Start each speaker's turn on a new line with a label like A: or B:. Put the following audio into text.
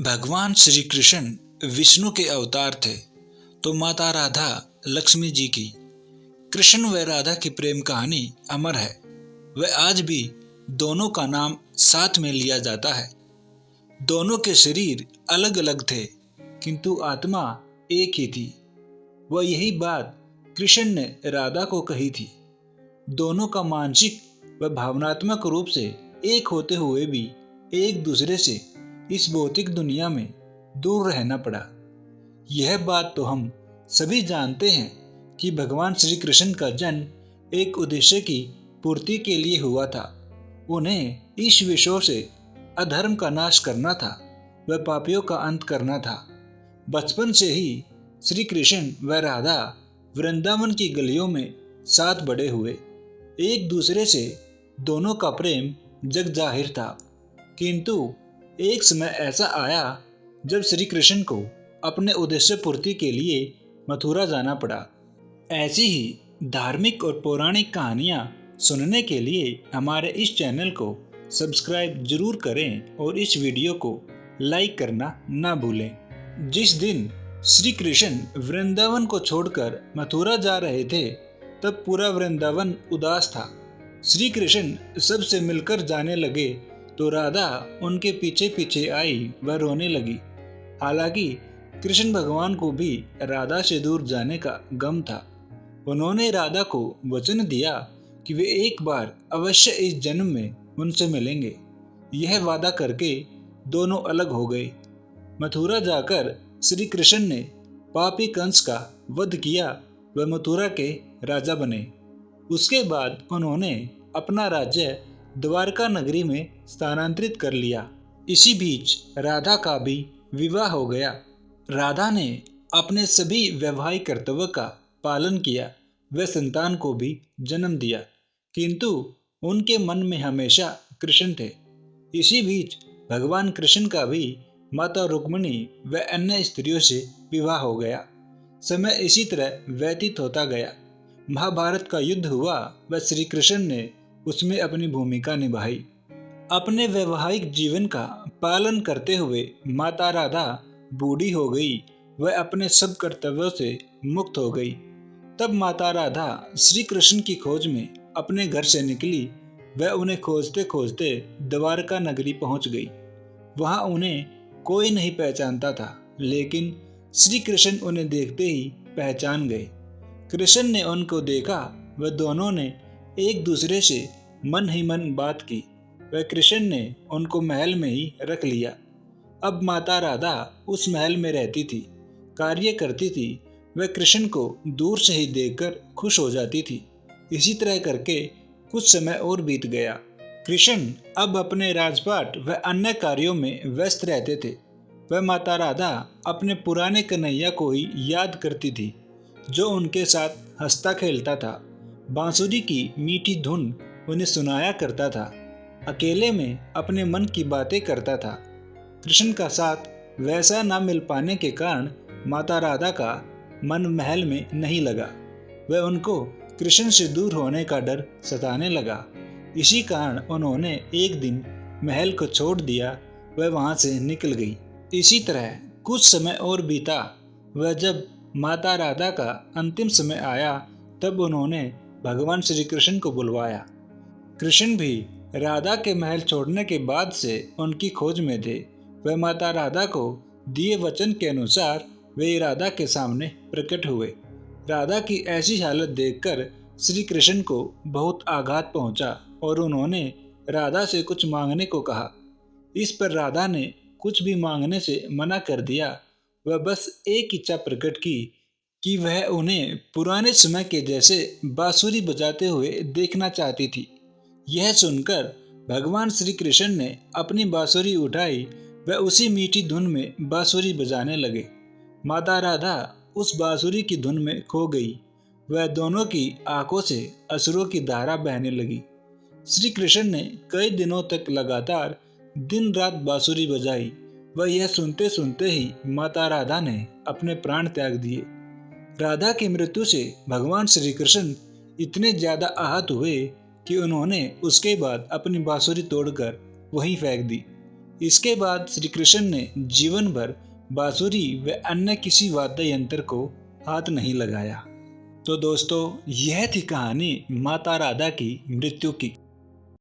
A: भगवान श्री कृष्ण विष्णु के अवतार थे, तो माता राधा लक्ष्मी जी की। कृष्ण व राधा की प्रेम कहानी अमर है। वह आज भी दोनों का नाम साथ में लिया जाता है। दोनों के शरीर अलग अलग थे, किंतु आत्मा एक ही थी। वह यही बात कृष्ण ने राधा को कही थी। दोनों का मानसिक व भावनात्मक रूप से एक होते हुए भी एक दूसरे से इस भौतिक दुनिया में दूर रहना पड़ा। यह बात तो हम सभी जानते हैं कि भगवान श्री कृष्ण का जन्म एक उद्देश्य की पूर्ति के लिए हुआ था। उन्हें इस विश्व से अधर्म का नाश करना था, व पापियों का अंत करना था। बचपन से ही श्री कृष्ण व राधा वृंदावन की गलियों में साथ बड़े हुए। एक दूसरे से दोनों का प्रेम जग जाहिर था, किंतु एक समय ऐसा आया जब श्री कृष्ण को अपने उद्देश्य पूर्ति के लिए मथुरा जाना पड़ा। ऐसी ही धार्मिक और पौराणिक कहानियाँ सुनने के लिए हमारे इस चैनल को सब्सक्राइब जरूर करें और इस वीडियो को लाइक करना ना भूलें। जिस दिन श्री कृष्ण वृंदावन को छोड़कर मथुरा जा रहे थे, तब पूरा वृंदावन उदास था। श्री कृष्ण सबसे मिलकर जाने लगे तो राधा उनके पीछे पीछे आई व रोने लगी। हालांकि कृष्ण भगवान को भी राधा से दूर जाने का गम था। उन्होंने राधा को वचन दिया कि वे एक बार अवश्य इस जन्म में उनसे मिलेंगे। यह वादा करके दोनों अलग हो गए। मथुरा जाकर श्री कृष्ण ने पापी कंस का वध किया व मथुरा के राजा बने। उसके बाद उन्होंने अपना राज्य द्वारका नगरी में स्थानांतरित कर लिया। इसी बीच राधा का भी विवाह हो गया। राधा ने अपने सभी वैवाहिक कर्तव्य का पालन किया व संतान को भी जन्म दिया, किंतु उनके मन में हमेशा कृष्ण थे। इसी बीच भगवान कृष्ण का भी माता रुक्मिणी व अन्य स्त्रियों से विवाह हो गया। समय इसी तरह व्यतीत होता गया। महाभारत का युद्ध हुआ व श्री कृष्ण ने उसमें अपनी भूमिका निभाई। अपने वैवाहिक जीवन का पालन करते हुए माता राधा बूढ़ी हो गई व अपने सब कर्तव्यों से मुक्त हो गई। तब माता राधा श्री कृष्ण की खोज में अपने घर से निकली व उन्हें खोजते खोजते द्वारका नगरी पहुंच गई। वहां उन्हें कोई नहीं पहचानता था, लेकिन श्री कृष्ण उन्हें देखते ही पहचान गए। कृष्ण ने उनको देखा व दोनों ने एक दूसरे से मन ही मन बात की व कृष्ण ने उनको महल में ही रख लिया। अब माता राधा उस महल में रहती थी, कार्य करती थी व कृष्ण को दूर से ही देखकर खुश हो जाती थी। इसी तरह करके कुछ समय और बीत गया। कृष्ण अब अपने राजपाट व अन्य कार्यों में व्यस्त रहते थे। वह माता राधा अपने पुराने कन्हैया को ही याद करती थी, जो उनके साथ हंसता खेलता था, बांसुरी की मीठी धुन उन्हें सुनाया करता था, अकेले में अपने मन की बातें करता था। कृष्ण का साथ वैसा ना मिल पाने के कारण माता राधा का मन महल में नहीं लगा। वह उनको कृष्ण से दूर होने का डर सताने लगा। इसी कारण उन्होंने एक दिन महल को छोड़ दिया व वहां से निकल गई। इसी तरह कुछ समय और बीता। वह जब माता राधा का अंतिम समय आया, तब उन्होंने भगवान श्री कृष्ण को बुलवाया। कृष्ण भी राधा के महल छोड़ने के बाद से उनकी खोज में थे। वह माता राधा को दिए वचन के अनुसार वे राधा के सामने प्रकट हुए। राधा की ऐसी हालत देखकर श्री कृष्ण को बहुत आघात पहुंचा और उन्होंने राधा से कुछ मांगने को कहा। इस पर राधा ने कुछ भी मांगने से मना कर दिया। वह बस एक इच्छा प्रकट की कि वह उन्हें पुराने समय के जैसे बांसुरी बजाते हुए देखना चाहती थी। यह सुनकर भगवान श्री कृष्ण ने अपनी बांसुरी उठाई व उसी मीठी धुन में बांसुरी बजाने लगे। माता राधा उस बांसुरी की धुन में खो गई। वह दोनों की आंखों से अश्रुओं की धारा बहने लगी। श्री कृष्ण ने कई दिनों तक लगातार दिन रात बांसुरी बजाई। वह यह सुनते सुनते ही माता राधा ने अपने प्राण त्याग दिए। राधा की मृत्यु से भगवान श्री कृष्ण इतने ज्यादा आहत हुए कि उन्होंने उसके बाद अपनी बांसुरी तोड़कर वहीं फेंक दी। इसके बाद श्री कृष्ण ने जीवन भर बांसुरी व अन्य किसी वाद्य यंत्र को हाथ नहीं लगाया। तो दोस्तों, यह थी कहानी माता राधा की मृत्यु की।